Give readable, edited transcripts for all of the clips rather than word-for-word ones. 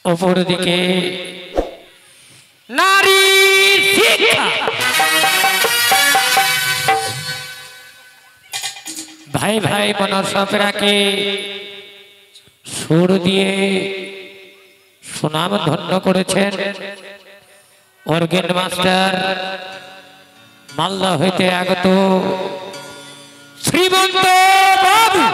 অপর দিকে নারী শিক্ষা। ভাই ভাই মনসাপেরাকে সুর দিয়ে সুনাম ধন্য করেছেন অর্গেন মাস্টার মালদা হইতে আগত শ্রীমন্ত বাবু।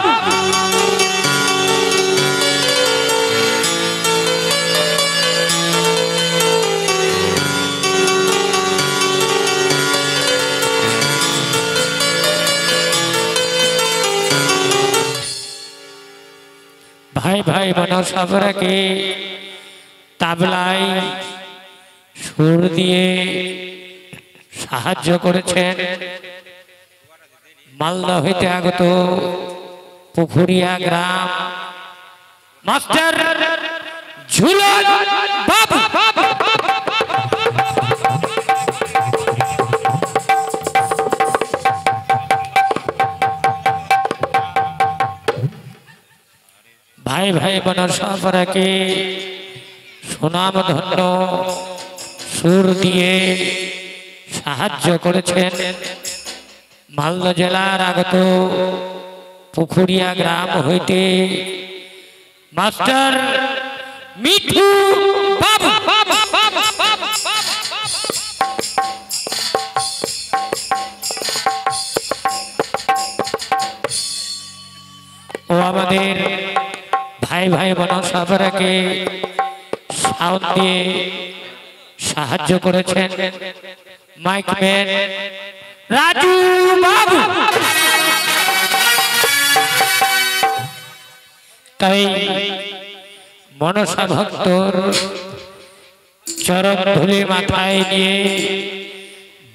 ভাই ভাই মনসাপেরাকে তাবলায় সুর দিয়ে সাহায্য করেছেন মালদা হইতে আগত পুকুরিয়া গ্রাম মাস্টার ঝুলন বাবু। ভাই ভাই মনসাপেরাকে সুনাম ধন্য সুর দিয়ে সাহায্য করেছেন মালদা জেলার আগত পুকুরিয়া গ্রাম হইতে মাস্টার মিঠু বাবু। ও আমাদের ভাই ভাই মনসাপেরাকে সাউন্ড দিয়ে সাহায্য করেছেন মাইকম্যান রাজু বাবু। তাই মনসা ভক্তর চরণ ধুলি মাথায় নিয়ে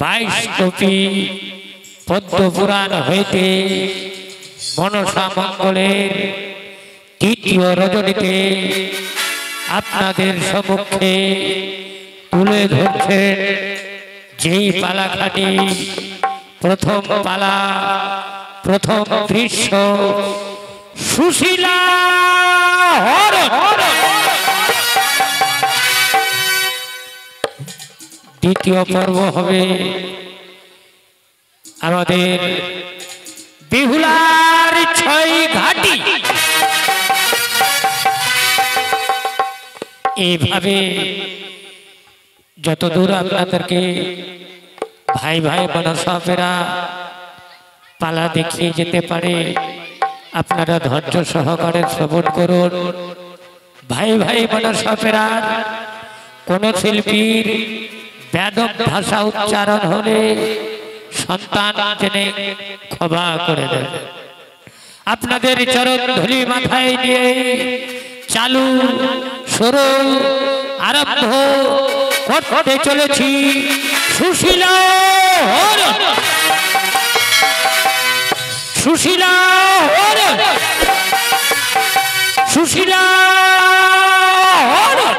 22 কপি পদ্মপুরাণ হইতে মনসা মঙ্গলের তৃতীয় রজনীতে আপনাদের সম্মুখে তুলে ধরছে যেই পালাখানি প্রথম পালা প্রথম দৃশ্য সুশীলা হরণ। দ্বিতীয় পর্ব হবে আমাদের বিহুলার 6 ঘাটি। এইভাবে যতদূর আপনাদেরকে ভাই ভাই মনসাপেরা পালা দেখিয়ে যেতে পারে আপনারা ধৈর্য সহকারে শ্রবণ করুন। ভাই ভাই মনসাপেরা কোন শিল্পীর বেদম ভাষা উচ্চারণ হলে সন্তান জেনে ক্ষমা করে দেবে। আপনাদের চরণ ধুলি মাথায় নিয়ে চালু শুরু আরম্ভ করতে চলেছি সুশীলা হরণ। সুশীলা হরণ, সুশীলা হরণ।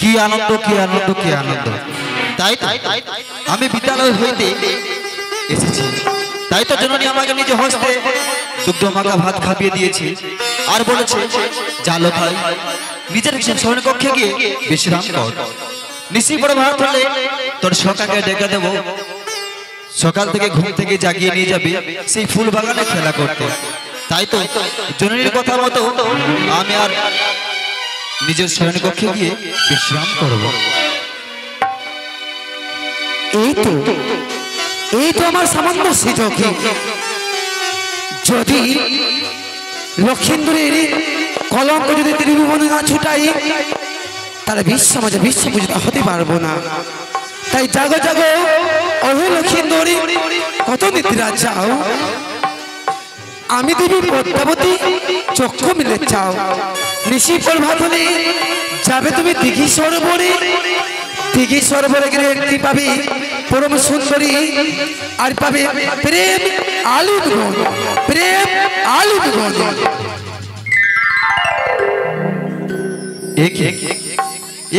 কি আনন্দ কি আনন্দ কি আনন্দ। তাই আমি বিদ্যালয় হইতে এসেছি, তাই তো জননী আমাকে নিজে হস্তে দুগ্ধ মাখা ভাত খাইয়ে দিয়েছে আর বলেছে জালো ভাই নিজের শয়ন কক্ষে গিয়ে বিশ্রাম কর। নিশি পরে ভাত হলে তোর সকালকে ডেকে দেবো, সকাল থেকে ঘুম থেকে জাগিয়ে নিয়ে যাবে সেই ফুল বাগানে খেলা করতে। তাই তো জননীর কথা মতো আমি আর নিজের শয়ন কক্ষে গিয়ে বিশ্রাম করব। এই তো আমার সামান্য সুযোগ। যদি লক্ষিন্দরের কলঙ্ক যদি ত্রিভুবনে না ছুটাই তাহলে বিশ্বমাজে বিশ্বপূজিতা হতে পারবো না। তাই জাগো জাগো অহে লক্ষিন্দরী, কত নিদ্রা চাও। আমি দেবী পদ্মাবতী চক্ষু মিলে চাও। নিশি প্রভাত হলে যাবে তুমি দিঘি সরোবরে। দিঘি সরোবরে গেলে একটি পাবে পরম সুন্দরী আর পাবে প্রেম আলিঙ্গন, প্রেম আলিঙ্গন।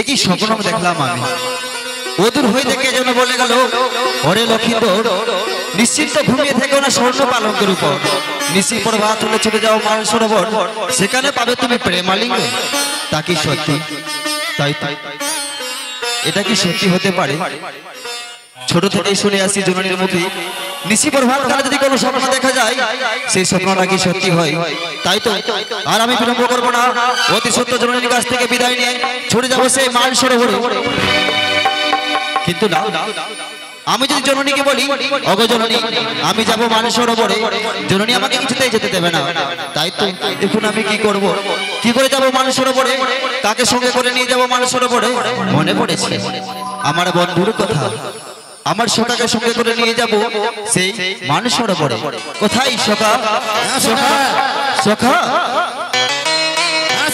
একই স্বপ্ন দেখলাম আমি। ওদূর হইতে কে যেন বলে গেল, ওরে লক্ষিন্দর, নিশ্চিন্ত ঘুমিয়ে থেকো না স্বর্ণ পালঙ্কের উপর, নিশি প্রভাত হলে ছুটে যাও মান সরোবর, সেখানে পাবে তুমি প্রেমালিঙ্গ। তা কি সত্যি? তাই এটা কি সত্যি হতে পারে? ছোট থেকেই শুনে আসি জননীর মুখে, নিশি প্রভাত কালে যদি কোনো স্বপ্ন দেখা যায়, সেই স্বপ্ন নাকি সত্যি হয়। তাই তো আর আমি বিলম্ব করবো না, অতি সত্য জননীর কাছ থেকে বিদায় নিয়ে ছুটে যাবো সেই মান সরোবরে। কিন্তু না, আমি যদি জননীকে বলি, অগো জননী, আমি যাব মান সরোবরে, জননী আমাকে কিছুতেই যেতে দেবে না। তাই তো দেখুন আমি কি করব, কি করে যাব মান সরোবরে, কাকে সঙ্গে করে নিয়ে যাব মান সরোবরে? মনে পড়েছে আমার বন্ধুর কথা, আমার সখাকে সঙ্গে করে নিয়ে যাব সেই মান সরোবরে। কোথায় সখা? সখা, সখা,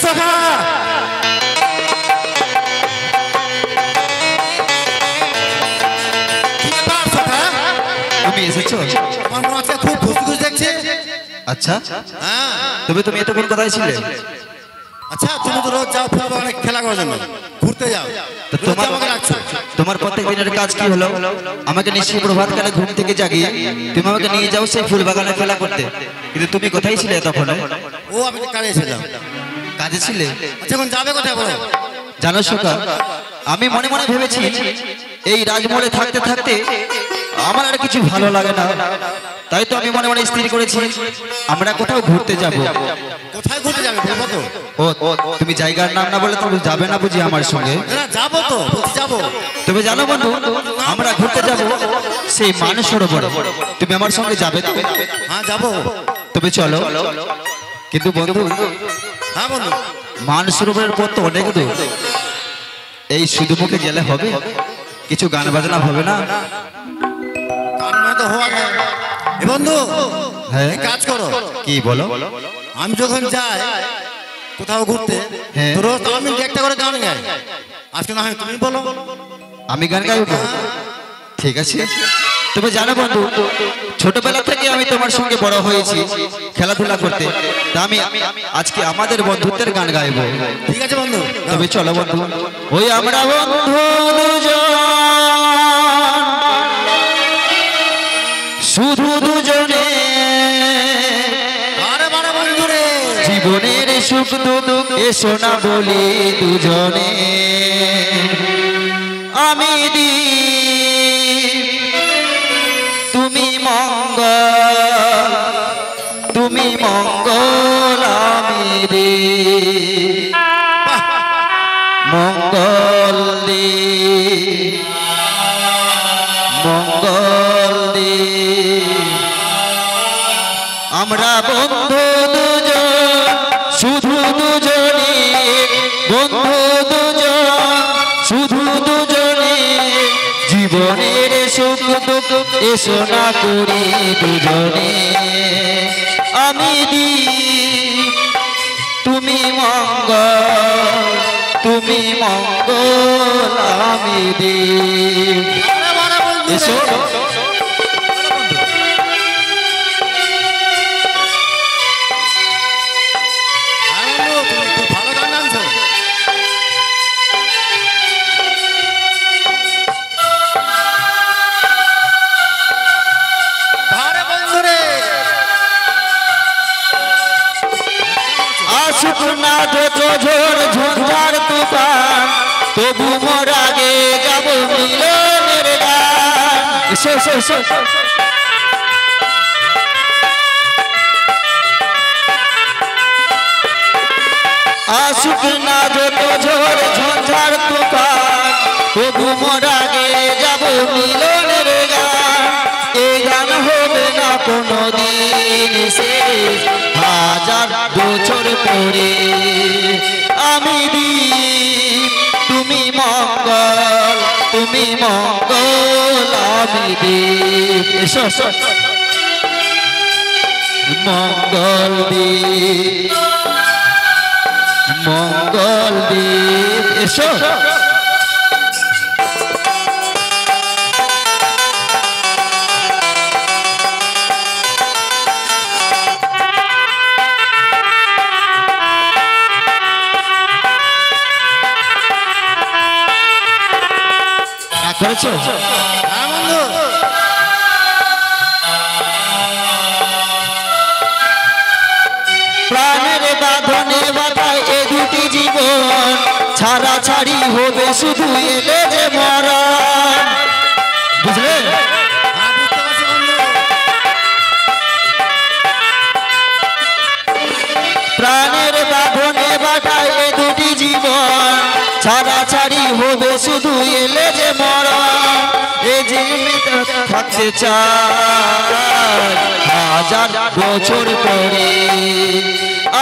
সখা। তুমি এসেছো? আমার মনে হচ্ছে খুব খুশি খুশি দেখছি। আচ্ছা, হ্যাঁ, তবে তুমি এতক্ষণ কোথায় ছিলে? আচ্ছা তুমি তো রোজ যাও ফুটবল অনেক খেলা করার জন্য, ঘুরতে যাও, তো রোজ আমাকে রাখছো। তোমার প্রত্যেক দিনের কাজ কি হলো? আমাকে নিশ্চয়ই প্রভাতকালে ঘুম থেকে জাগিয়ে তুমি আমাকে নিয়ে যাও সেই ফুল বাগানে খেলা করতে, কিন্তু তুমি কোথায় ছিলে তখন? ও আমি তো কাজে ছিলাম। কাজে ছিলে? আচ্ছা এখন যাবে কোথায় বলো? জানো সখা, আমি মনে মনে ভেবেছি এই রাজমহলে থাকতে থাকতে আমার আর কিছু ভালো লাগে না, তাই তো আমি মনে মনে স্থির করেছি আমরা কোথাও ঘুরতে যাব। কোথায় ঘুরতে যাবে বলবো তো? ও তুমি জায়গার নাম না বলে তুমি যাবে না বুঝি আমার সঙ্গে? না যাবো তো, বলছি যাবো। তবে জানো বন্ধু, আমরা ঘুরতে যাব সেই মান সরোবরে, তুমি আমার সঙ্গে যাবে তো? হ্যাঁ যাবো। তবে চলো। কিন্তু বন্ধু, হ্যাঁ বন্ধু, মান সরোবরের পথ তো অনেক দূর, এই শুধু মুখে গেলে হবে? কিছু গান বাজনা হবে না? কার মানে তো হওয়া যায়। এ বন্ধু, হ্যাঁ এক কাজ করো। কি বলো? আমি যখন যাই কোথাও ঘুরতে, হ্যাঁ। তো রোজ আমি একটা করে গান গাই, আজকে না হয় তুমি বলো। আমি গান গাইব? ঠিক আছে। তবে জানো বন্ধু, ছোটবেলা থেকে আমি তোমার সঙ্গে বড় হয়েছি খেলাধুলা করতে, তা আমি আজকে আমাদের বন্ধুত্বের গান গাইব। ঠিক আছে বন্ধু, তবে চলো বন্ধু, ওই আমরা বন্ধু দুজন, শুধু দুজনে, বারে বারে বন্ধু রে, জীবনের সুখ দুঃখ এসো না বলি দুজনে, আমি দীপ তুমি মঙ্গল, তুমি মঙ্গল আমি দীপ, মঙ্গল দীপ, মঙ্গল দীপ। আমরা বন্ধু দুজন, শুধু দুজনে, বন্ধু দুজন, শুধু দুজনে, জীবনের সুখ দুঃখ এসো না করি দুজনে, আমি দীপ তুমি মঙ্গল, তুমি মঙ্গল আমি দীপ। বারে বারে বন্ধু রে। এসো। হ্যাঁ বন্ধু, তুমি খুব ভালো গান গাইছো। বারে বন্ধু রে। আসুক না যত ঝড় ঝঞ্ঝার তুফান, তবু মোর আগে যাব মিলনের গান। এসো, এসো, এসো। আসুক না যত ঝড় ঝঞ্ঝার তুফান, তবু মোর আগে যাব মিলনের গান। এই গান হবে না কোনোদিন শেষ, হাজার বছর পরে, আমি দীপ তুমি মঙ্গল, তুমি মঙ্গল আমি দীপ। এসো, এসো। মঙ্গল দীপ, মঙ্গল দীপ। এসো। পেরেছো? হ্যাঁ বন্ধু। প্রাণের বাঁধনে বাঁধায় এ দুটি জীবন, ছাড়া ছাড়ি হবে শুধু এলে যে মরণ। বুঝলে? হ্যাঁ বুঝতে পারছি বন্ধু। প্রাণের বাঁধনে বাঁধায় এ দুটি জীবন, ছাড়া ছাড়ি হবে শুধু এলে যে মরণ। এ জীবিত থাকতে চাই হাজার বছর পরে,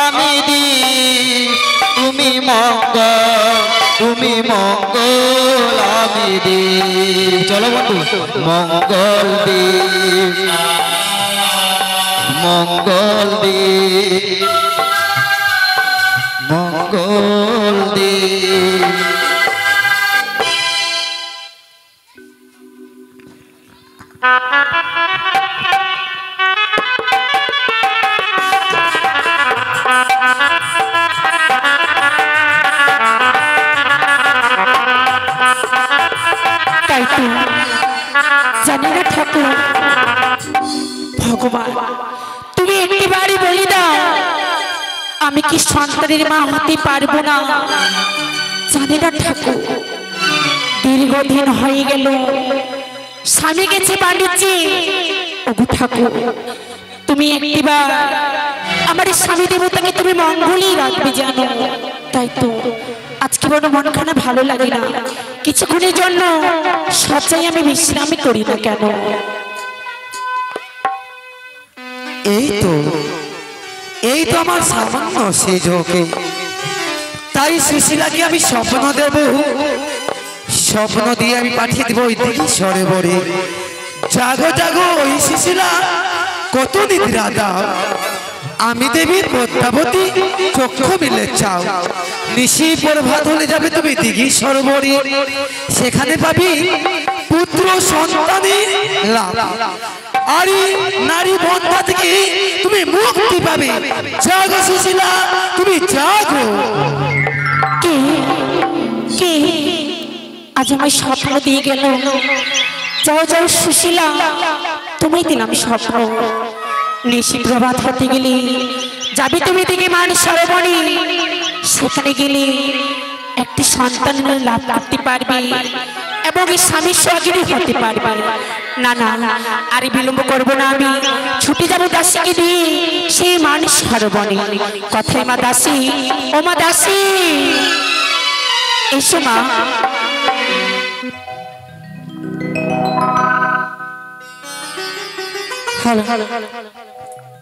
আমি দি তুমি মঙ্গল, তুমি মঙ্গল আমি দি। চলো বন্ধু, মঙ্গল দি, মঙ্গল দি, মঙ্গল দি। তাই তো জানি না ঠাকুর ভগবান, তুমি একটিবারই বলি দাও আমি কি সন্তানের মা হতে পারবো না। জানি না ঠাকুর, দীর্ঘদিন হয়ে গেল স্বামী গেছে বাণিজ্যে। ওগো ঠাকুর, তুমি একটিবার আমার এই স্বামী দেবতাকে তুমি মঙ্গলই রাখবে জানো। তাই তো আজকে বড় মনখানা ভালো লাগে না, কিছুক্ষণের জন্য সবটাই আমি বিশ্রামই করি না কেন। এই তো আমার সামান্য সেজকে, তাই সুশীলাকে আমি স্বপ্ন দেব, স্বপ্ন দিয়ে আমি পাঠিয়ে দেবো ওই দিকে সরোবরে। জাগো জাগো ওই সুশীলা, কত নিদ্রা দাও, আমি দেবীর পদ্মাবতী চক্ষু মিলে চাও। নিশি প্রভাত হলে যাবে তুমি দিঘি সরোবরে, সেখানে পাবি পুত্র সন্তানের লাভ, আর নারী বন্ধা থেকে তুমি মুক্তি পাবে। জাগো সুশীলা, তুমি জাগো। কে কে আজ আমায় স্বপ্ন দিয়ে গেল? যাও যাও সুশীলা, তুমি দিলাম স্বপ্ন। নিশি প্রভাত হতে গেলে যাবে তুমি দিকে মান সরোবরে, সেখানে গেলে একটি সন্তানের লাভ করতে পারবে এবং স্বামীর সহযোগী হতে পারবে। না না আর বিলম্ব করবো না, আমি ছুটে যাবো দাসীকে দিয়ে সেই মান সরোবরে। কথায় মা দাসী, ও মা দাসী এসো মা।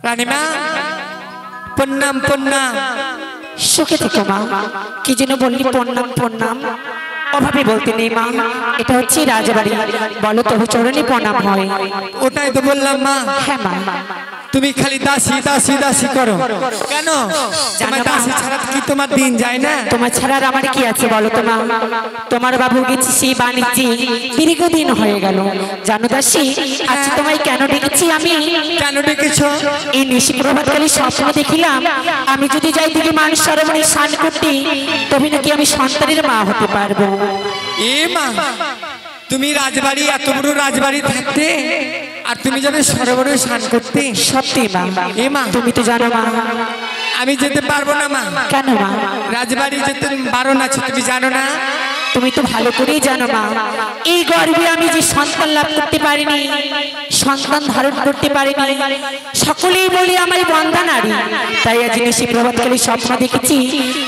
রানীমা প্রণাম প্রণাম। সুখে থেকো মা। কি যেন বললি? প্রণাম প্রণাম। অভাবে বলতে নেই মা, এটা হচ্ছে রাজবাড়ি, বলো তবু চরণে প্রণাম হয়। ওটাই তো বললাম মা। হ্যাঁ মা। তুমি খালি দাসী দাসী দাসী করো কেন? তোমার দাসী ছাড়া কি তোমার দিন যায় না? তোমার ছাড়া আর আমার কি আছে বলো তো মা? তোমার বাবু গেছি সেই বাণিজ্যে, দীর্ঘদিন হয়ে গেল জানো দাসী। আচ্ছা তোমায় কেন ডেকেছি আমি? কেন ডেকেছো? এই নিশি প্রভাতকালে স্বপ্ন দেখিলাম আমি যদি যাই দিকে মান সরোবরে স্নান করতে, তবে নাকি আমি সন্তানের মা হতে পারবো। এ মা, তুমি রাজবাড়ি, এত বড় রাজবাড়ি থাকতে আর তুমি যাবে সরোবরে স্নান করতে? সত্যি মা। এ মা, তুমি তো জানো মা। আমি যেতে পারবো না মা। কেন মা? রাজবাড়ি যেতে বারণ আছে, তুমি জানো না? তুমি তো ভালো করেই জানো মা, এই গর্ভে আমি যে সন্তান লাভ করতে পারিনি, সন্তান ধারণ করতে পারিনি, সকলেই বলি আমার বন্ধা নারী। তাই আজ নিশি প্রভাতকালে স্বপ্ন দেখেছি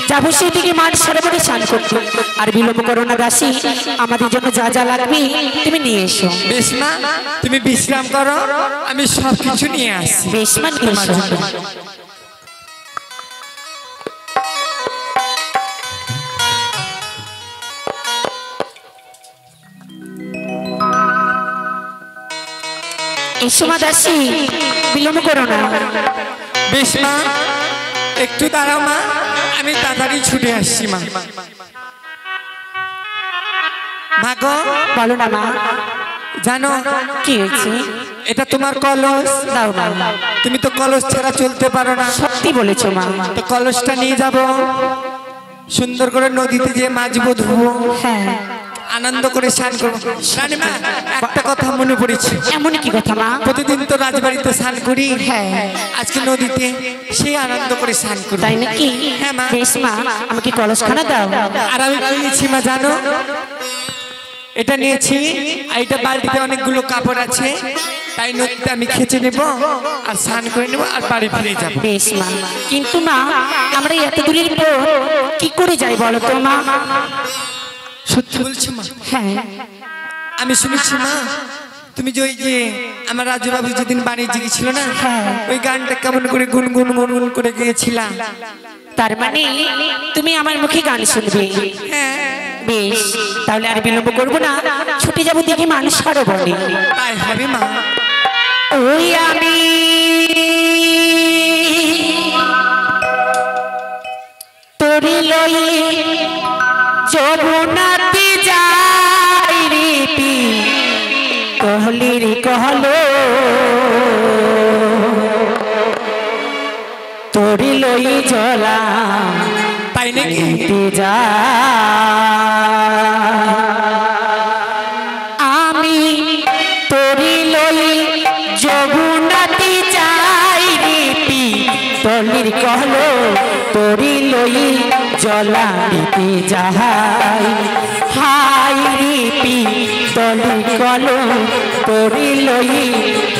যাবো সেদিকে মান সরোবরে স্নান করতে। আর বিলম্ব করো না দাসী, আমাদের জন্য যা যা লাগবে তুমি নিয়ে এসো। বেশ মা, তুমি বিশ্রাম করো, আমি সব কিছু নিয়ে আসছি। বেশ মা, নিয়ে এসো। এসো মা দাসী, বিলম্ব করো না। বেশ মা, একটু দাঁড়াও মা, আমি তাড়াতাড়ি ছুটে আসছি মা। মা গো, বলো না মা। জানো কি হয়েছে? এটা তোমার কলস। দাও মা। তুমি তো কলস ছাড়া চলতে পারো না। সত্যি বলেছো মা। তো কলসটা নিয়ে যাব, সুন্দর করে নদীতে যে মাছবো, ধুবো, হ্যাঁ। আনন্দ করে স্নান করবো। রানীমা একটা কথা মনে পড়েছে, এমন কি কথা মা? প্রতিদিন তো রাজবাড়িতে স্নান করি, হ্যাঁ আজকে নদীতে সেই আনন্দ করে স্নান করি। তাই নাকি? হ্যাঁ মা। বেশ মা, আমাকে কলসখানা দাও। আর আমি কি নিয়েছি মা জানো? এটা নিয়েছি, আর এটা বালতিতে অনেকগুলো কাপড় আছে, তাই নদীতে আমি খেচে নেব আর স্নান করে নেব আর বাড়ি ফিরে যাব। বেশ মা, কিন্তু মা আমরা এত দূরের পর কি করে যাই বলো তো মা? সত্যি বলছো মা? হ্যাঁ আমি শুনেছি মা, তুমি যে ওই যে আমার রাজুবাবু যেদিন বাণিজ্য গেছিল না, ওই গানটা কেমন করে গুনগুন গুনগুন করে গিয়েছিলাম। তার মানে তুমি আমার মুখে গান শুনবে? হ্যাঁ বেশ, তাহলে আর বিলম্ব করবো না, ছুটে যাবো দেখি মানুষ আরো বলে। তাই হবে মা। ওই আমি তোরি লই যমুনাতে যাই রে পি কহলি রে কহলো, তোরি লই জলা তাই নাকি? যা আমি তোরি লই যমুনাতে যাই রে পি তলির কহলো, তোরি লই জলা দিতে যাই। হাই রে পি তলির কহলো, তোরি লই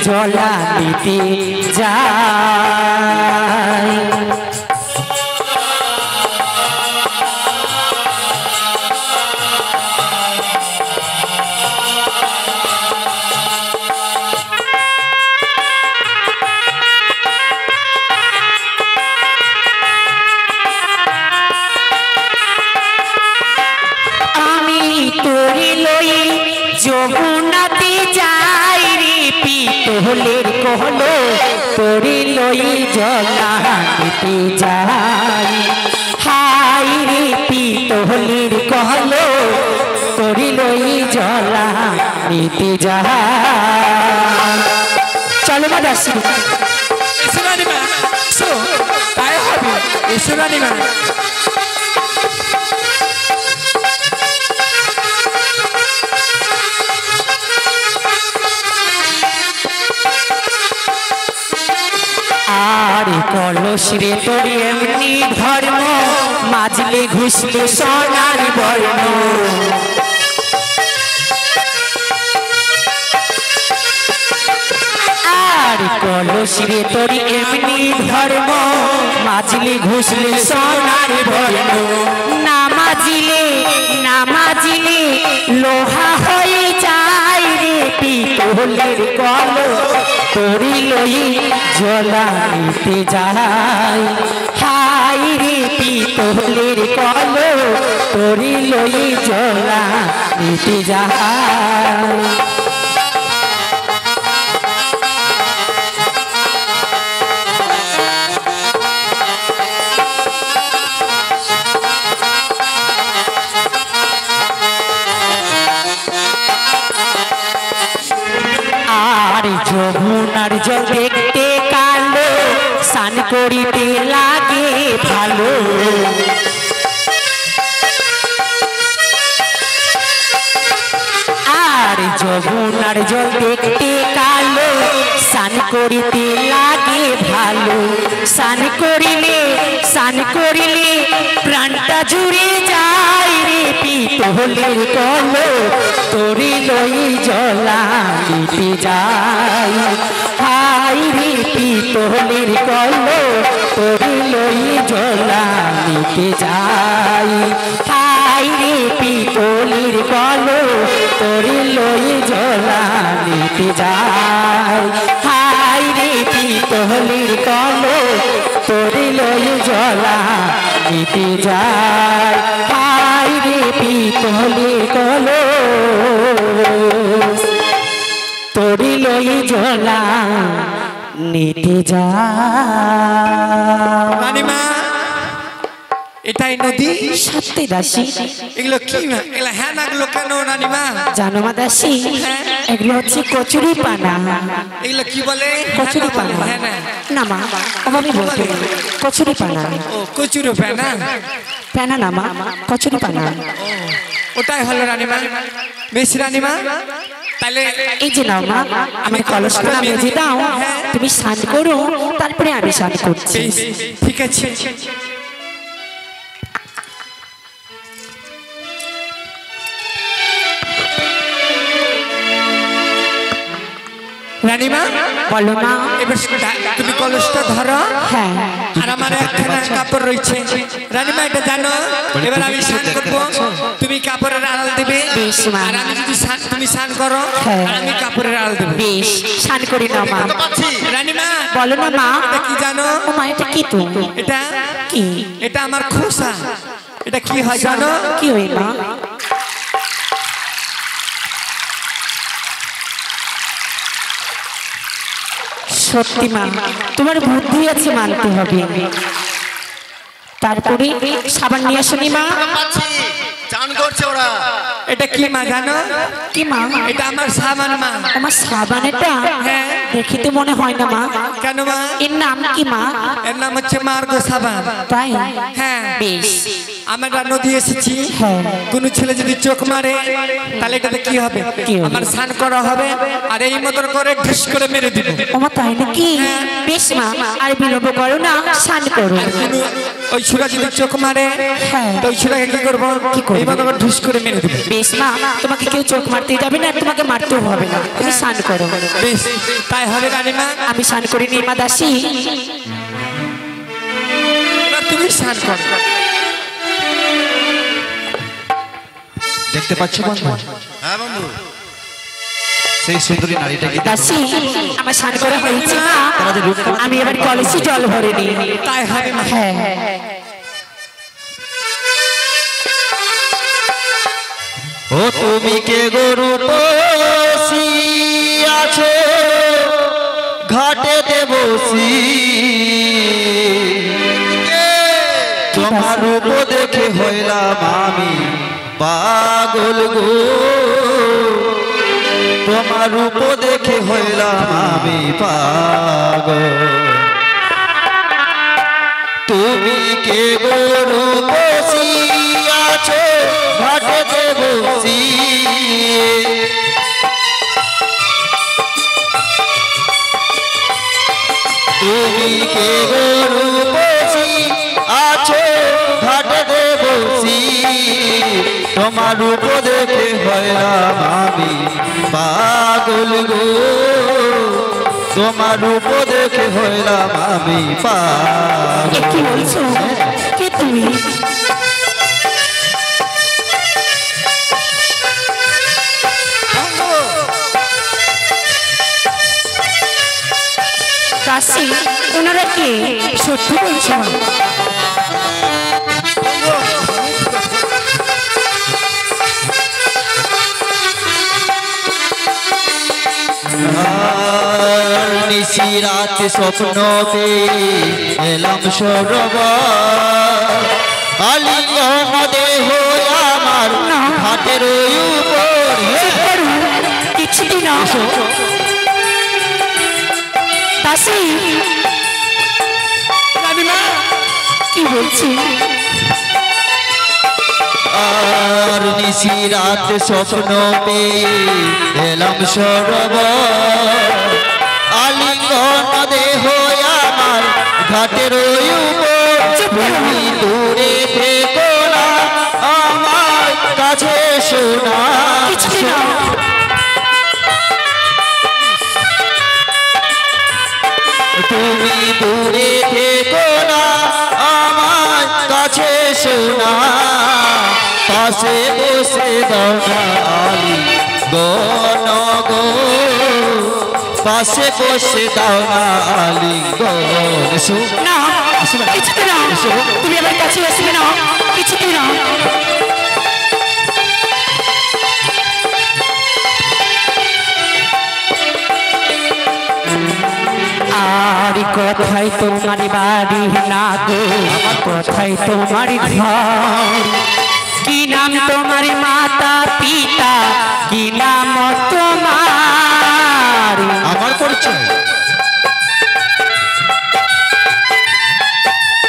জলা দিতে যাই। যমুনাতে যাই রে পি তোলের কহলো, তোরি লই জলা দিতে যাই। হাই রে পি তোলের কহলো, তোরি লই জলা দিতে যাই। চলো মা দাসী। এসো রানীমা, এসো, তাই হবে। এসো রানীমা। আর কলস রে তোর এমনি ধর্ম, মাজলে ঘুষলে সোনার বর্ণ। আর কলস রে তোর এমনি ধর্ম, মাজলে ঘুষলে সোনার বর্ণ। না মাজিলে না মাজিলে লোহা হয়ে যায় রে পিতলের কলস, তোরি লই জলা দিতে যাই। হাই রে পিতলের কলস, তোরি লই জলা দিতে যাই। আর যমুনার জল দেখতে কালো, স্নান করিতে লাগে ভালো। আর যমুনার জল দেখতে কালো, স্নান করিতে লাগে ভালো। স্নান করিলে প্রাণটা জুড়ে যায় রে পিতলের কলস, তোরি লই জলা দিতে যাই। হাই রে পিতলের কলস, তোরি লই জলা দিতে যাই। হাই রে পিতলের কলস, তোরি লই জলা দিতে যাই। হাই রে পিতলের কলস, তোরি লই জলা দিতে যাই। হাই রে পিতলের কলস, তোরি লই জলা নিতে যাই। রানীমা, এটাই নদী? সত্যি দাসী। এগুলো কি মা? এগুলো হ্যাঁ নাগুলো কেন রানীমা? জানো মা দাসী, এগুলো হচ্ছে কচুরি পানা। এগুলো কি বলে? কচুরি পানা। হ্যাঁ না, না মা, আমি বলতে পারি কচুরি পানা। ও কচুরো প্যানা। পানা না মা, কচুরি পানা। ওটাই হলো রানীমা। বেশ রানীমা, তাহলে এই যে নাও মা, আমার কলসটা বেজে দাও, তুমি স্নান করো, তারপরে আমি স্নান করছি। বেশ ঠিক আছে। রানীমা বলো মা। এবার তুমি কলসটা ধরো, হ্যাঁ আর আমার একখানা কাপড় রয়েছে। রানীমা এটা জানো, এবার আমি স্নান করবো, তুমি কাপড়ের আড়াল দেবে, বেশ মা। আর আমি যদি তুমি স্নান করো, হ্যাঁ। আর আমি কাপড়ের আড়াল দেবো। বেশ, স্নান করি না মা। রানীমা বলো না মা। এটা কি জানো? ও মা, এটা কি তো? এটা কি? এটা আমার খোসা। এটা কি হয় জানো? কি হয় মা? সত্যি মা, তোমার বুদ্ধি আছে, মানতে হবে। তারপরে সাবান নিয়ে আসনি মা? চান করছে ওরা। এটা কি মা জানো? কি মা? এটা আমার সাবান মা। আমার সাবান এটা? হ্যাঁ। দেখিতে মনে হয় না মা। কেন মা? এর নাম কি মা? এর নাম হচ্ছে মার্গো সাবান। তাই? হ্যাঁ। বেশ। আমরা নদী এসেছি, হ্যাঁ। কোন ছেলে যদি চোখ মারে তাহলে এটাতে কি হবে? কি হবে? আমার স্নান করা হবে, আর এই মতন করে ঢিস করে মেরে দিব। ওমা তাই নাকি? বেশ মা, আর বিলম্ব করো না, স্নান করো। কোন ওই ছোড়া যদি চোখ মারে, হ্যাঁ। তো ওই ছোড়াকে কি করবো? কি করবো? এই মতন করে ঢিস করে মেরে দিব। বেশ মা, তোমাকে কেউ চোখ মারতে যাবে না, তোমাকে মারতেও হবে না, তুমি স্নান করো। বেশ তাই হবে রানীমা। আমি স্নান করি নি মা দাসী। এবার তুমি স্নান করো। দেখতে পাচ্ছ বন্ধু, হ্যাঁ বন্ধু। সেই সুন্দরী নারীটাকে দেখো। দাসী, আমার স্নান করা হয়েছে মা, আমি এবার কলসি জল ভরে নিই। তাই হবে মা। হ্যাঁ। ও তুমি কে গরু বসি আছো ঘাটেতে বসি, তোমার রূপ দেখে হইলাম আমি পাগল গো, তোমার রূপ দেখে হইলাম আমি পাগল। তুমি কে গরু বসি আছো ঘাটেতে বসি, তুমি কে গরু বসি আছো ঘাটেতে বসি, তোমার রূপ দেখে হইলাম আমি পাগল গো, তোমার রূপ দেখে হইলাম আমি পাগল। কি বলছো? কে তুমি? দাসী, ওনারা কে? সত্যি বলছো? নিশি রাত স্বপ্ন এলাম সরোবর, আলিঙ্গন দেহ আমার ঘাটের উপর। কিছুটি না দাসী। রানীমা কি বলছি? আর নিশি রাত স্বপ্ন এলাম সরোবর, আলিঙ্গন দেহ আমার ঘাটের উপর। তুমি দূরে থেকো না, আমার কাছে শোনা। কিছুটি না। তুমি দূরে থেকো না, আমার কাছে শোনা। পাশে বসে দাও না আলি গণ গো, পাশে বসে দাও না আলি গণ। না, কিছুটি না। তুমি আমার কাছে আসবে না, কিছুটি না। আর কোথায় তোমার বাড়ি না গো, কোথায় তোমার ঘর? কি নাম তোমার মাতা পিতা, কি নাম তোমার? আমার পরিচয়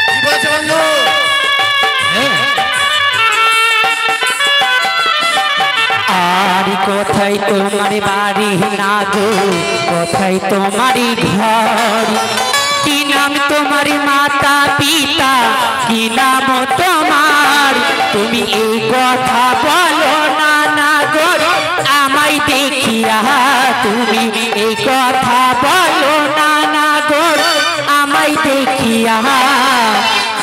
কি বলছে বন্ধু? কোথায় তোমার বাড়ি না গো কোথায় তোমারই ঘর কি নাম তোমার মাতা পিতা কি নাম তোমার তুমি এই কথা বলো না না গো আমায় দেখিয়া তুমি এই কথা বলো না না গো আমায় দেখিয়া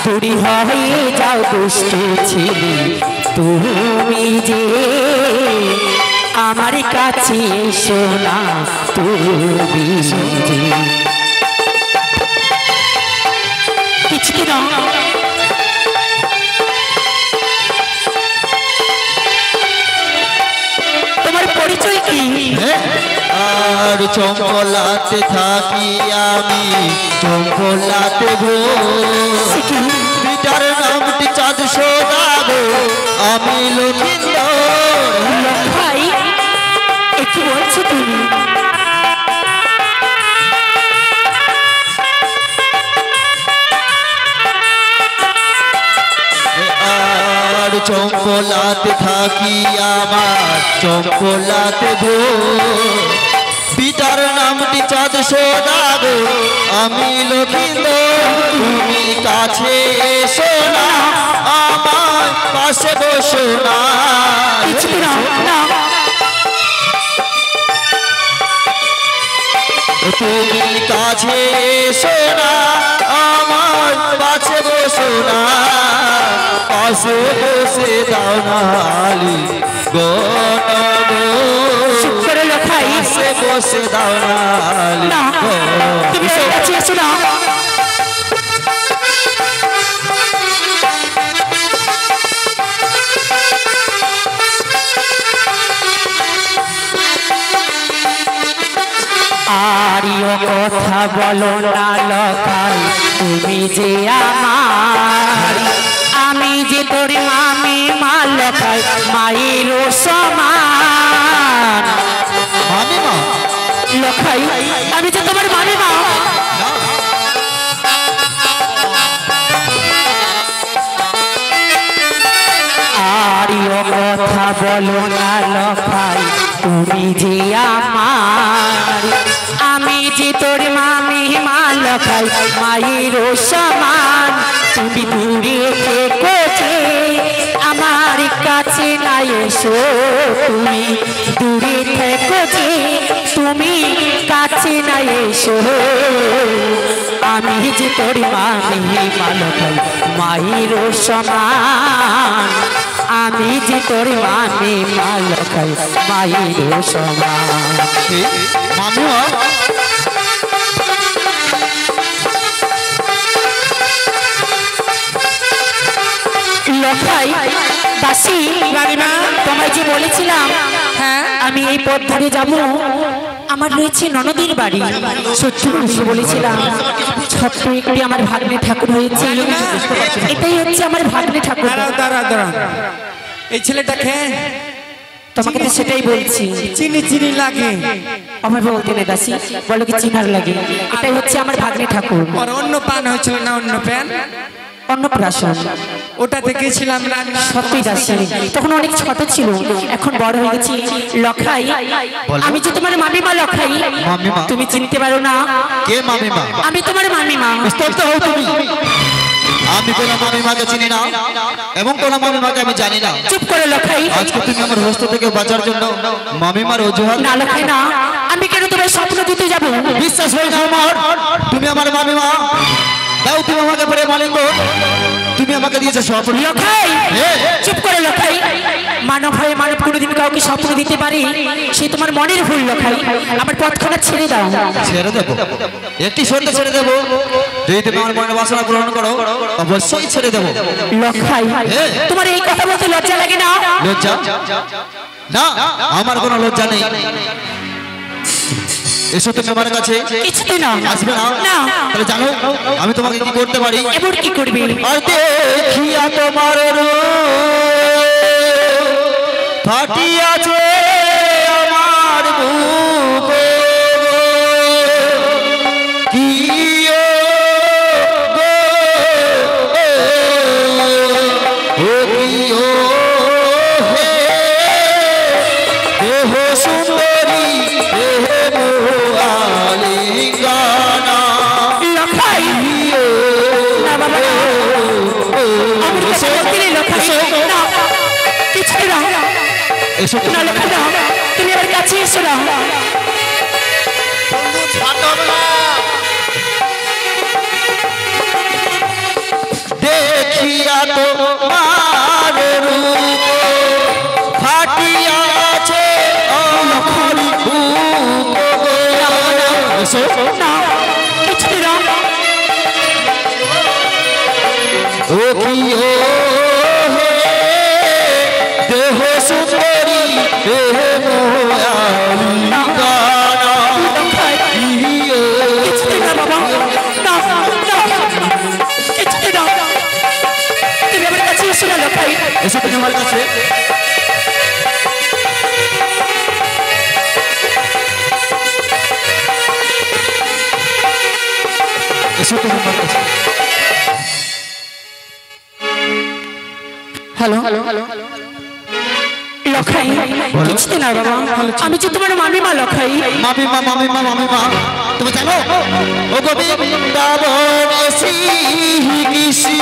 দূরে হয়ে যাও দুষ্ট ছেলে তুমি যে আমার কাছে এসো না তুমি যে কিছু কি না তোমার পরিচয় কি আর চম্পলাতে থাকি আমি চম্পলাতে গো পিতার নামটি চাঁদ সোদাগো আমি লক্ষিন্দর ভাই কি বলছো তুমি আর চম্পলাতে থাকি আমার চম্পলাতে গো পিতার নামটি চাঁদ সোদাগো আমি লক্ষিন্দর তুমি কাছে এসো না আমার পাশে বসো না তুমি কাছে এসো না আমার পাশে বসো না পাশে বসে দাও না আলি গো পাশে বসে দাও না আলি তুমি কাছে এসো না আরিও কথা বলো না লকাই তুমি যে আমার আমি যে তোর মামি মা লকাই মায়ের সমান আমি মা লকাই আমি যে তোমার মামি মা আরিও কথা বলো না লকাই তুমি যে আমার আমি যে তোর মামি মা লখাই মায়ের সমান তুমি দূরে থেকো যে আমার কাছে না এসো তুমি দূরে থেকো যে তুমি কাছে না এসো আমি যে তোর মামি মা লখাই মায়ের সমান আমি যে তোর মামি মা লখাই মায়ের সমান মামি লখাই দাসী রানীমা তোমায় যে বলেছিলাম হ্যাঁ আমি এই পথ ধরে যাবো আমার রয়েছে ননদের বাড়ি সত্যি বলতে বলেছিলাম ছোট্ট একটি আমার ভাগ্নে ঠাকুর হয়েছে এটাই হচ্ছে আমার ভাগ্নে ঠাকুর দাঁড়াও দাঁড়াও দাঁড়াও এই ছেলেটাকে তোমাকে তো সেটাই বলছি চিনি চিনি লাগে আমার বলতে নেই দাসী বলো কি চিনার লাগে এটাই হচ্ছে আমার ভাগ্নে ঠাকুর আর অন্য পান হয়েছিল না অন্য প্যান অন্নপ্রাশন ওটাতে গেছিলাম রান্না সত্যি দাসী তখন অনেক ছোট ছিল এখন বড় হয়ে গেছি লখাই আমি যে তোমার মামিমা লখাই মামিমা? তুমি চিনতে পারো না কে মামিমা আমি তোমার মামিমা স্তব্ধ হও তুমি আমি কোন মামিমাকে চিনি না এবং কোন মামিমাকে আমি জানি না চুপ করে লখাই আজকে তুমি আমার হস্ত থেকে বাঁচার জন্য মামিমার অজুহাত না লখাই না আমি কেন তোমার স্বপ্ন দিতে যাব বিশ্বাস হয় না আমার তুমি আমার মামিমা দাও তুমি আমাকে পরে মালিক তুমি আমাকে দিয়েছো স্বপ্ন লখাই হ্যাঁ। চুপ করে লখাই মানব হয়ে মানব কোনোদিন কাউকে স্বপ্ন দিতে পারে সে তোমার মনের ভুল লখাই আমার পথখানা ছেড়ে দাও ছেড়ে দেবো একটি শর্ত ছেড়ে দেবো যদি তুমি আমার মনের বাসনা পূরণ করো অবশ্যই ছেড়ে দেবো লখাই হ্যাঁ। তোমার এই কথা বলতে লজ্জা লাগে না লজ্জা না আমার কোনো লজ্জা নেই এসো তুমি আমার কাছে কিছুতে না আসবে না না তাহলে জানো আমি তোমাকে কি করতে পারি এবার কি করবে আর দেখিয়া তোমার ফাটিয়াছে আমার বুক কি ও গো ও কি ও হে দেহ এসো না লক্ষাই না তুমি আমার কাছে এসো না বন্ধু ছাড়তে হবে না। দেখিয়া তোমার রূপ ফাটিয়াছে আমার বুক গো। এসো না কিছু না ও কি ও হে দেহ সুন্দরী দেহ মোয়ালি গানা লক্ষাই ইয়ে কিছু না বাবা না কিছু না তুমি আমার কাছে এসো না লক্ষাই এসো তুমি আমার কাছে এসো তুমি আমার কাছে হ্যালো লক্ষাই কিছু না বাবা আমি যে তোমার মামিমা লক্ষাই মামিমা মামিমা মামিমা তুমি জানো ও গোবিন্দাবন শ্রী কৃষ্ণ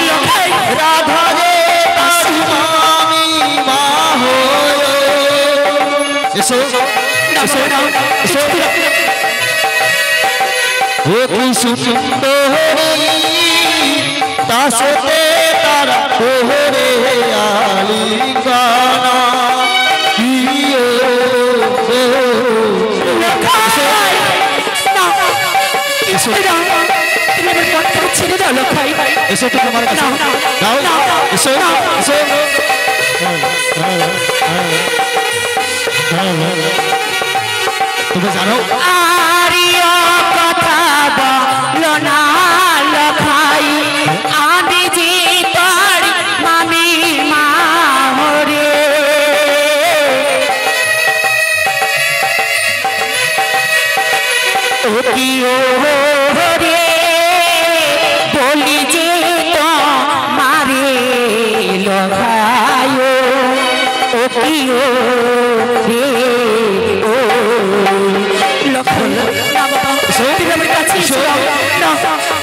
লক্ষাই রাধা রে তার মামিমা হয়ে এসো এসো না কিছু না ও কি সুন্দরী তাসতে তারা তোহরে আলিঙ্গনা ইয়ে লক্ষাই না কিছু না তুমি আমার কথা ছেড়ে দাও লক্ষাই এসো তো তোমার কাছে দাও এসো এসো তুমি জানো আরিয়া কথা বলো না লক্ষাই আমি যে তোর মামি মা হরে ও কি ও রে বলি যে তো মারে লক্ষাই ও কি ও রে ও লক্ষাই না বাবা তুমি আমার কাছে এসো না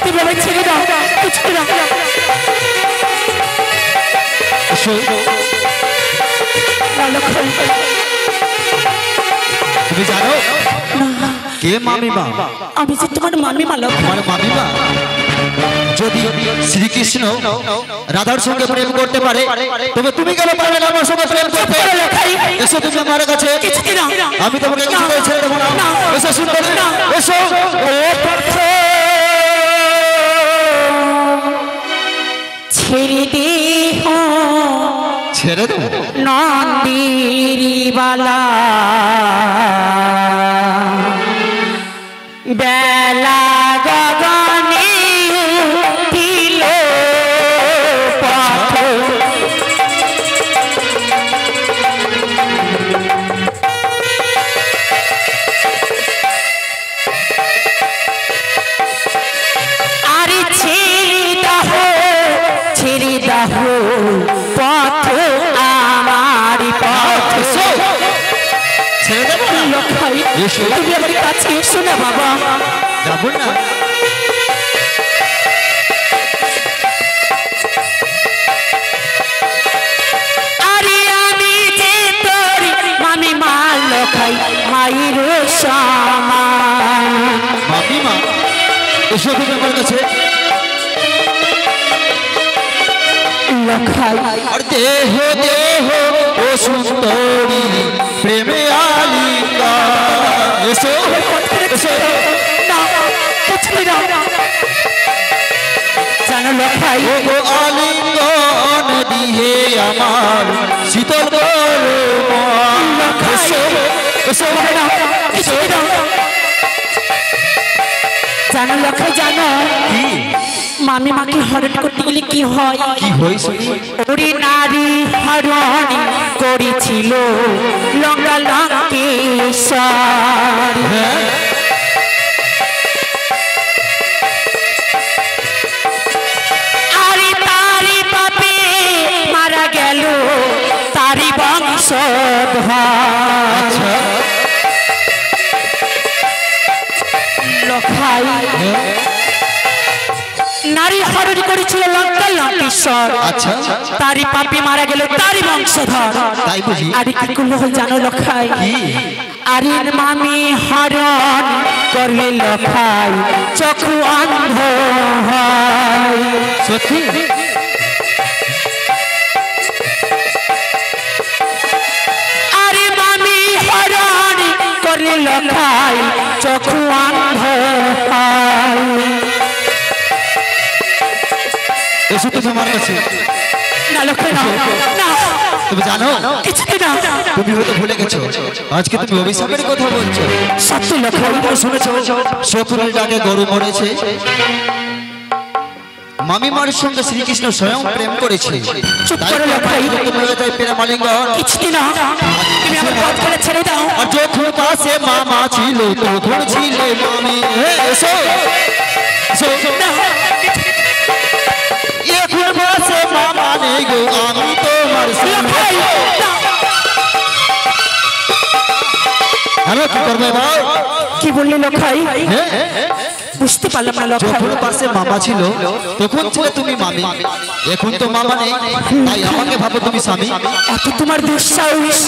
তুমি আমার ছেড়ে দাও কিছু না এসো না লক্ষাই তুমি জানো কে মামিমা আমি যে তোমার মামিমা লক্ষাই তোমার মামিমা যদি শ্রীকৃষ্ণ রাধার সঙ্গে প্রেম করতে পারে তবে তুমি কেন পারবে না আমার সঙ্গে প্রেম করতে লক্ষাই এসো তুমি আমার কাছে কিছু না আমি তোমাকে কিছুতে ছেড়ে দেবো না এসো সুন্দর এসো ছেড়ে দেহ ছেড়ে দেবো নন্দিরিবালা বেলা গগনে উঠিল পথ আরে ছেড়ে দাহ পথ আমার পথ ছেড়ে দেবো না লক্ষাই এসো। তুমি আমার কাছে এসো না বাবা যাবো না আরে আমি যে তোর মামি মা লক্ষাই মায়ের সমান মামিমা এসো তুমি আমার কাছে লক্ষাই আর দেহ দেহ ও সুন্দরী প্রেমে আলিঙ্গা এসো এসো না কিছু না জানো লক্ষাই ও গো আলিঙ্গন দিয়ে আমার শীতল গরম এসো এসো না কিছু না জানো লক্ষাই জানো কি মামি মাকে হরণ করতে গেলে কি হয় কি হয়েছে ওরে নারী হরণ করেছিল লঙ্কা লঙ্কেশ্বর হ্যাঁ আরে তারি পাপে মারা গেল তারি বংশধর আচ্ছা লক্ষাই নারী হরণ করেছিল লঙ্কা লঙ্কেশ্বর। আচ্ছা তারই পাপে মারা গেল তারই বংশধর। তাই বুঝি? আরে কি করলো জানো লখাই? আরির মামি হরণ করলে লখাই চক্ষু অন্ধ হয়। সত্যি? আরে মামি হরণ করলে লখাই চক্ষু অন্ধ হয়। এসো তো আমার কাছে। না লখাই না, না তুমি জানো কিছুতে না। তুমি হয়তো ভুলে গেছো আজকে তুমি অভিশাপের কথা বলছো। সত্য লখাই। শুনেছো শকুনের ডাকে গরু মরেছে। মামিমার সঙ্গে শ্রীকৃষ্ণ স্বয়ং প্রেম করেছে। চুপ তাই করো লখাই। প্রেমালিঙ্গন কিছুতে না, তুমি আমার পথ করে ছেড়ে দাও। আর যখন পাশে মামা ছিল তখন ছিলে মামি। এসো এসো। এখন পাশে মামা নেই গো আমি তোমার লখাই, না। হ্যালো কি করবে ভাই? কি বললি লখাই? বুঝতে পারলাম না লখাই। যখন পাশে মামা ছিল তখন ছিল তুমি মামি, এখন তো মামা নেই তাই আমাকে ভাবো তুমি স্বামী। এত তোমার দুঃসাহস,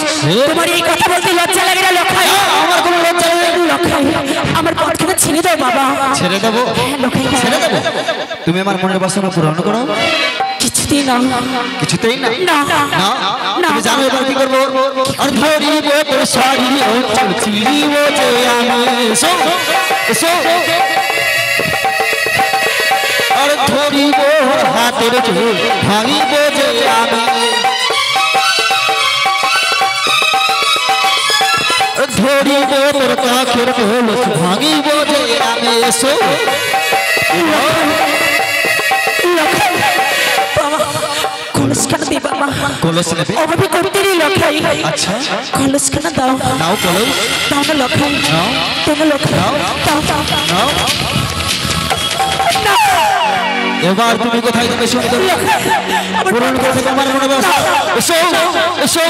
তোমার এই কথা বলতে লজ্জা লাগে না লখাই? আমার কোনো লজ্জা নেই। লখাই আমার পথখানা ছেড়ে দাও বাবা। ছেড়ে দেবো? হ্যাঁ লখাই, ছেড়ে দেবো? তুমি আমার মনের বাসনা পূরণ করো। কিছুতেই না। কিছুতেই না? না না তুমি জানো এবার কি করবো? আর ধরিব তোর শাড়ি ও চিলিব যে আমি। এসো এসো। আর ধরিব হাতের চুল ভাঙিব যে আমি। ধরিব তোর কাখের কলস ভাঙিব যে আমি। এসো। কলস কেন দিই বাবা? কলস নেবে? অভাবে করতে রে লখাই। আচ্ছা কলস কেন দাও? নাও কলস দাও না লখাই, নাও দাও না লখাই, নাও। দাও দাও দাও। নাও। এবার তুমি কোথায় যাবে শুনতে? পূরণ করে দেবে আমার মনে বাসনা। এসো এসো।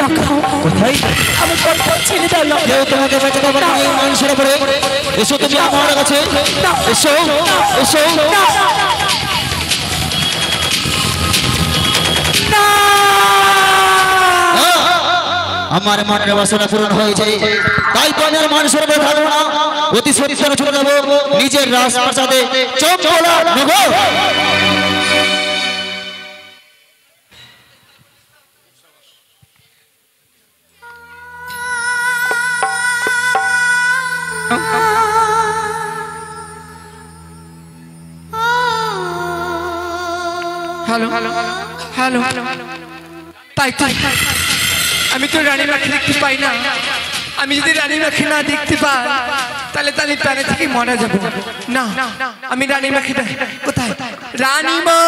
লখাও কোথায়? আমার পথটা ছেড়ে দাও লখাই। কেউ তোমাকে বাঁচাতে পারবে না এই মানুষের উপরে। এসো তুমি আমার কাছে। এসো এসো। আমার মনের বাসনা পূরণ হয়েছে তাই তো আমি আর মানুষের উপরে থাকবো না। অতি সত্য চলে যাবো নিজের রাজপ্রাসাদে। চোখ খোলা নগর। হ্যালো হ্যালো তাই তাই আমি তো রানী মাখি দেখতে পাই না। আমি যদি রানী মাখি না দেখতে পাই তাহলে তাহলে প্রাণে থেকে মরে যাব না। আমি রানী মাখিটা কোথায়? রানীমা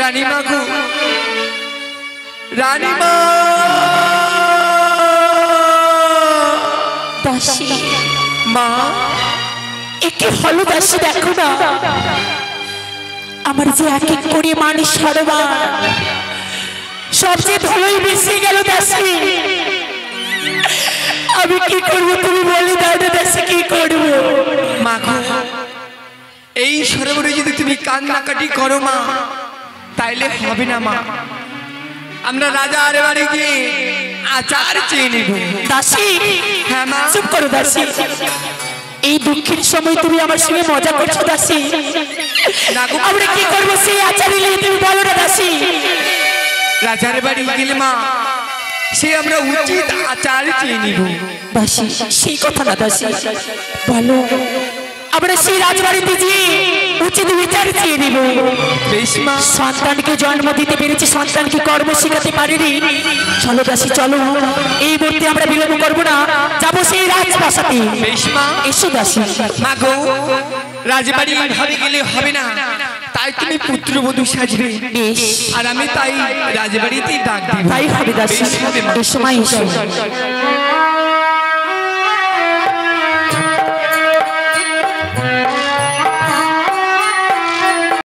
রানীমা গো রানীমা। দাসী মা একে হলো দাসী, দেখো না আমার যে এক এক করে মানুষ সরবা সবচেয়ে ভালোই বেশি গেল দাসী। আমি কি করবো তুমি বলে দাও না দাসী, কি করবো? মা গো এই সরোবরে যদি তুমি কান্নাকাটি করো মা তাইলে হবে না মা। আমরা রাজার বাড়ি গিয়ে আচার চেয়ে নেব। দাসী হ্যাঁ মা। চুপ করো দাসী, এই দুঃখের সময় তুমি আমার সঙ্গে মজা করছো দাসী। আমরা কি করবো সেই আচার নিয়ে তুমি বলো না দাসী। রাজার বাড়ি গেলে মা সে আমরা উচিত আচার চেয়ে নিব। দাসী সেই কথা না দাসী, বলো আমরা সেই রাজবাড়িতে গিয়ে উচিত বিচার চেয়ে নিব। বেশ মা। সন্তানকে জন্ম দিতে পেরেছি, সন্তানকে কর্ম শেখাতে পারিনি। চলো দাসী চলো, এই মুহূর্তে আমরা বিলম্ব করবো না, যাবো সেই রাজপ্রাসাদে। বেশ মা। এসো দাসী। মা গো রাজবাড়ি ভাবে গেলে হবে না, তাই তুমি পুত্রবধূ সাজবে বেশ, আর আমি তাই রাজবাড়িতে ডাক দিব। তাই হবে দাসী। বেশ হবে মা। এই সময় এসো।